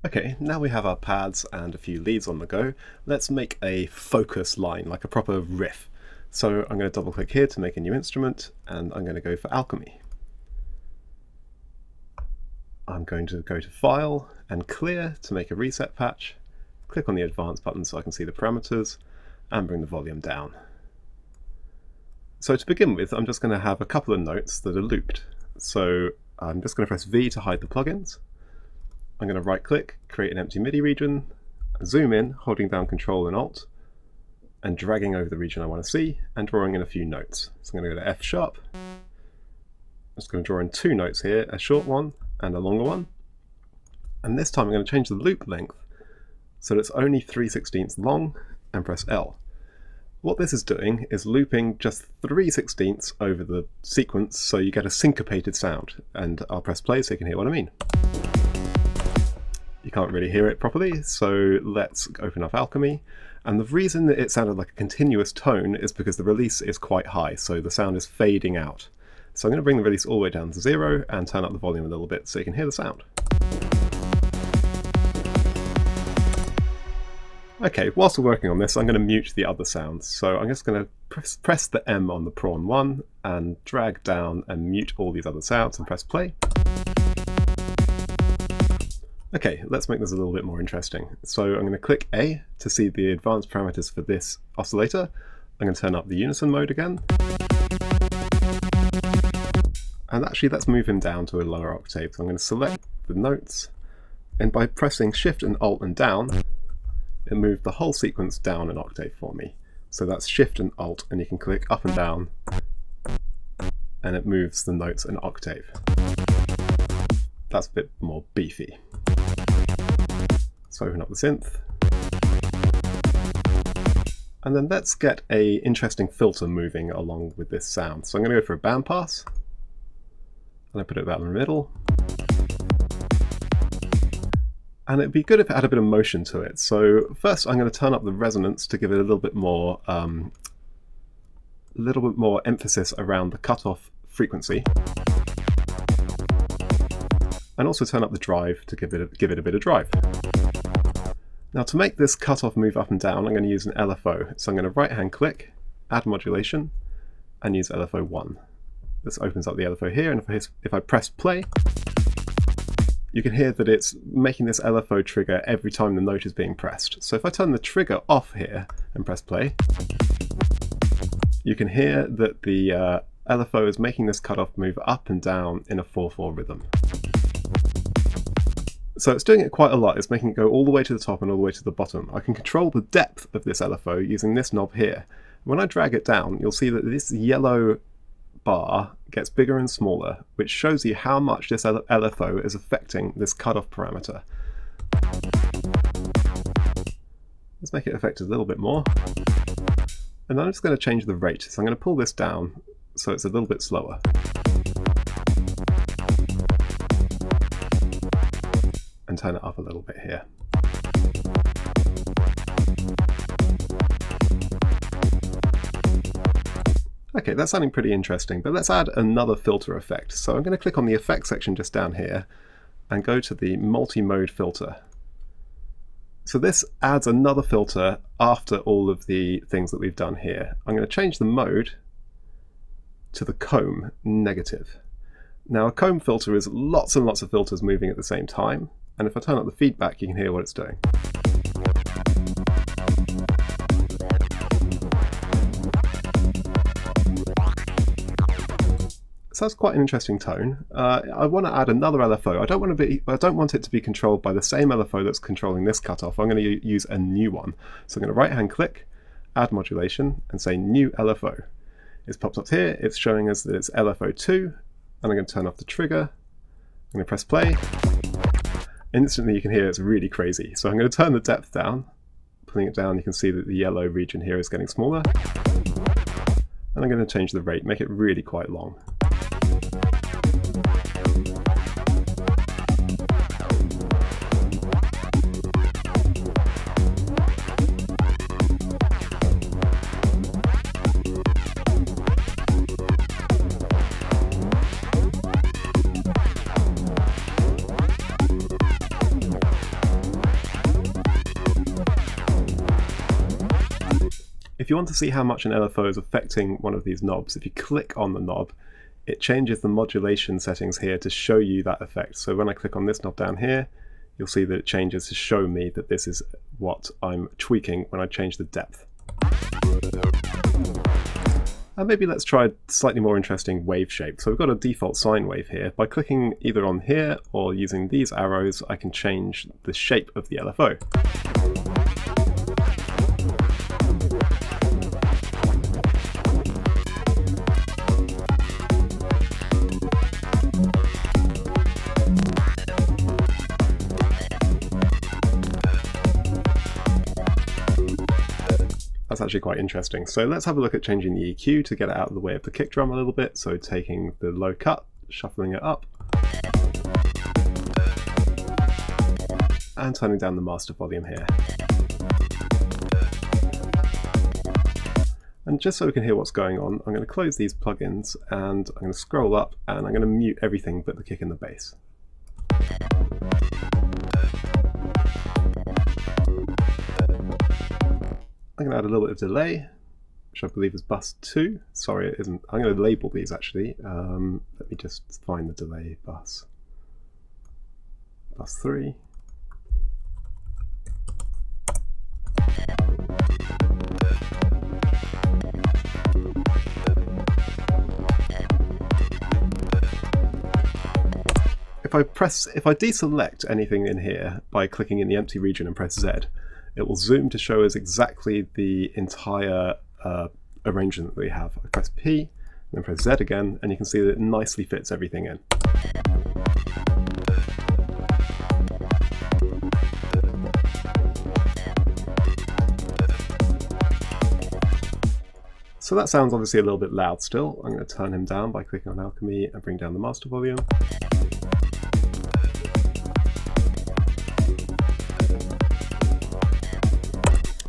Okay, now we have our pads and a few leads on the go. Let's make a focus line, like a proper riff. So I'm going to double click here to make a new instrument, and I'm going to go for alchemy. I'm going to go to File and Clear to make a reset patch. Click on the Advanced button so I can see the parameters, and bring the volume down. So to begin with, I'm just going to have a couple of notes that are looped. So I'm just going to press V to hide the plugins. I'm going to right click, create an empty MIDI region, zoom in, holding down Control and Alt, and dragging over the region I want to see, and drawing in a few notes. So I'm going to go to F sharp. I'm just going to draw in two notes here, a short one and a longer one. And this time I'm going to change the loop length so that it's only 3/16 long, and press L. What this is doing is looping just 3/16 over the sequence so you get a syncopated sound. And I'll press play so you can hear what I mean. You can't really hear it properly, so let's open up Alchemy. And the reason that it sounded like a continuous tone is because the release is quite high, so the sound is fading out. So I'm going to bring the release all the way down to 0 and turn up the volume a little bit so you can hear the sound. Okay, whilst we're working on this, I'm going to mute the other sounds. So I'm just going to press the M on the prawn 1 and drag down and mute all these other sounds and press play. Okay, let's make this a little bit more interesting. So I'm going to click A to see the advanced parameters for this oscillator. I'm going to turn up the unison mode again. And actually, let's move him down to a lower octave. So I'm going to select the notes, and by pressing Shift and Alt and down, it moved the whole sequence down an octave for me. So that's Shift and Alt, and you can click up and down, and it moves the notes an octave. That's a bit more beefy. So open up the synth. And then let's get an interesting filter moving along with this sound. So I'm going to go for a bandpass. And I put it about in the middle. And it'd be good if it had a bit of motion to it. So first I'm going to turn up the resonance to give it a little bit more emphasis around the cutoff frequency. And also turn up the drive to give it a bit of drive. Now to make this cutoff move up and down, I'm going to use an LFO. So I'm going to right hand click, add modulation, and use LFO 1. This opens up the LFO here, and if I press play, you can hear that it's making this LFO trigger every time the note is being pressed. So if I turn the trigger off here and press play, you can hear that the LFO is making this cutoff move up and down in a 4/4 rhythm. So it's doing it quite a lot. It's making it go all the way to the top and all the way to the bottom. I can control the depth of this LFO using this knob here. When I drag it down, you'll see that this yellow bar gets bigger and smaller, which shows you how much this LFO is affecting this cutoff parameter. Let's make it affect a little bit more. And then I'm just going to change the rate. So I'm going to pull this down so it's a little bit slower. And turn it up a little bit here. Okay, that's sounding pretty interesting, but let's add another filter effect. So I'm going to click on the effects section just down here and go to the multi-mode filter. So this adds another filter after all of the things that we've done here. I'm going to change the mode to the comb negative. Now a comb filter is lots and lots of filters moving at the same time. And if I turn up the feedback, you can hear what it's doing. So that's quite an interesting tone. I want to add another LFO. I don't want it to be controlled by the same LFO that's controlling this cutoff. I'm going to use a new one. So I'm going to right hand click, add modulation, and say new LFO. It's popped up here. It's showing us that it's LFO 2, and I'm going to turn off the trigger. I'm going to press play. Instantly you can hear it's really crazy. So I'm going to turn the depth down. Pulling it down, you can see that the yellow region here is getting smaller. And I'm going to change the rate, make it really quite long. if you want to see how much an LFO is affecting one of these knobs, if you click on the knob, it changes the modulation settings here to show you that effect. So when I click on this knob down here, you'll see that it changes to show me that this is what I'm tweaking when I change the depth. And maybe let's try a slightly more interesting wave shape. So we've got a default sine wave here. By clicking either on here or using these arrows, I can change the shape of the LFO. That's actually quite interesting. So let's have a look at changing the EQ to get it out of the way of the kick drum a little bit. So taking the low cut, shuffling it up, and turning down the master volume here. And just so we can hear what's going on, I'm going to close these plugins and I'm going to scroll up and I'm going to mute everything but the kick and the bass. I'm going to add a little bit of delay, which I believe is bus 2. Sorry, it isn't. I'm going to label these actually. Let me just find the delay bus. Bus 3. If I deselect anything in here by clicking in the empty region and press Z, it will zoom to show us exactly the entire arrangement that we have. I press P, and then press Z again, and you can see that it nicely fits everything in. So that sounds obviously a little bit loud still. I'm going to turn him down by clicking on Alchemy and bring down the master volume.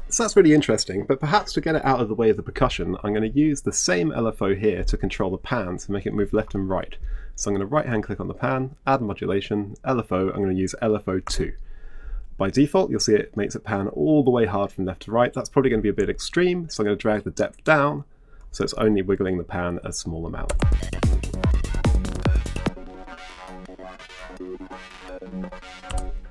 So that's really interesting, but perhaps to get it out of the way of the percussion, I'm going to use the same LFO here to control the pan to make it move left and right. So I'm going to right hand click on the pan, add modulation, LFO, I'm going to use LFO 2. By default, you'll see it makes it pan all the way hard from left to right. That's probably going to be a bit extreme, so I'm going to drag the depth down, so it's only wiggling the pan a small amount.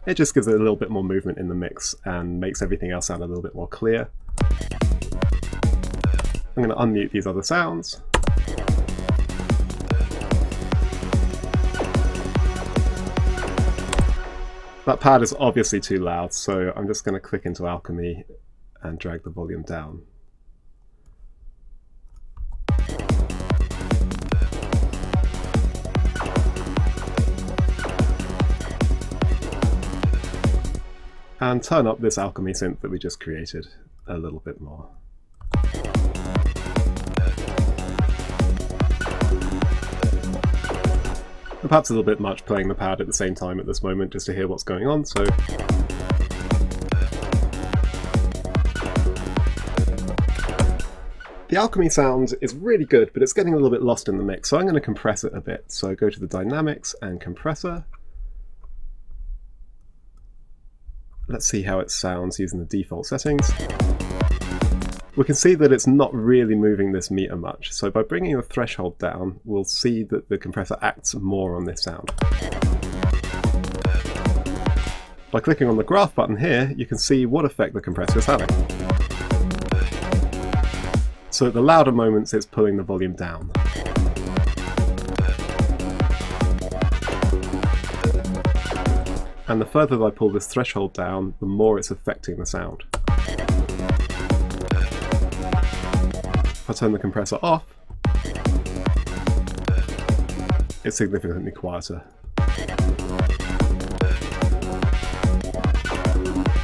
It just gives it a little bit more movement in the mix and makes everything else sound a little bit more clear. I'm going to unmute these other sounds. That pad is obviously too loud, so I'm just going to click into Alchemy and drag the volume down. And turn up this Alchemy synth that we just created a little bit more. And perhaps a little bit much playing the pad at the same time at this moment just to hear what's going on, so the Alchemy sound is really good, but it's getting a little bit lost in the mix, so I'm going to compress it a bit. So go to the Dynamics and Compressor. Let's see how it sounds using the default settings. We can see that it's not really moving this meter much, so by bringing the threshold down, we'll see that the compressor acts more on this sound. By clicking on the graph button here, you can see what effect the compressor is having. So at the louder moments, it's pulling the volume down. And the further I pull this threshold down, the more it's affecting the sound. If I turn the compressor off, it's significantly quieter.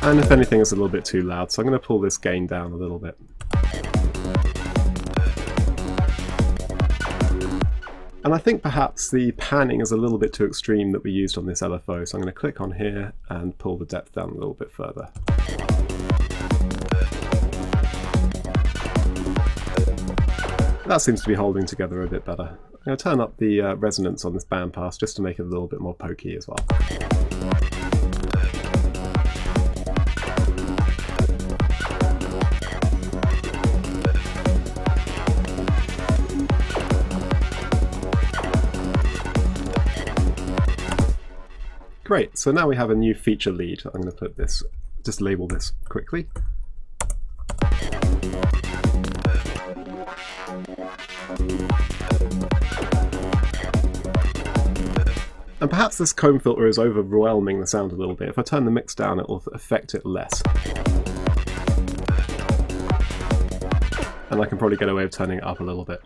And if anything, it's a little bit too loud, so I'm going to pull this gain down a little bit. And I think perhaps the panning is a little bit too extreme that we used on this LFO, so I'm going to click on here and pull the depth down a little bit further. That seems to be holding together a bit better. I'm going to turn up the resonance on this bandpass just to make it a little bit more pokey as well. Great, so now we have a new feature lead. I'm going to put this, just label this quickly. And perhaps this comb filter is overwhelming the sound a little bit. If I turn the mix down, it will affect it less. And I can probably get away with turning it up a little bit.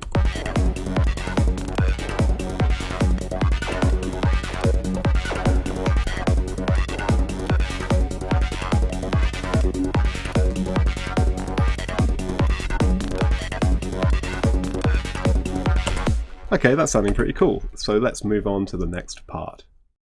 Okay, that's sounding pretty cool. So let's move on to the next part.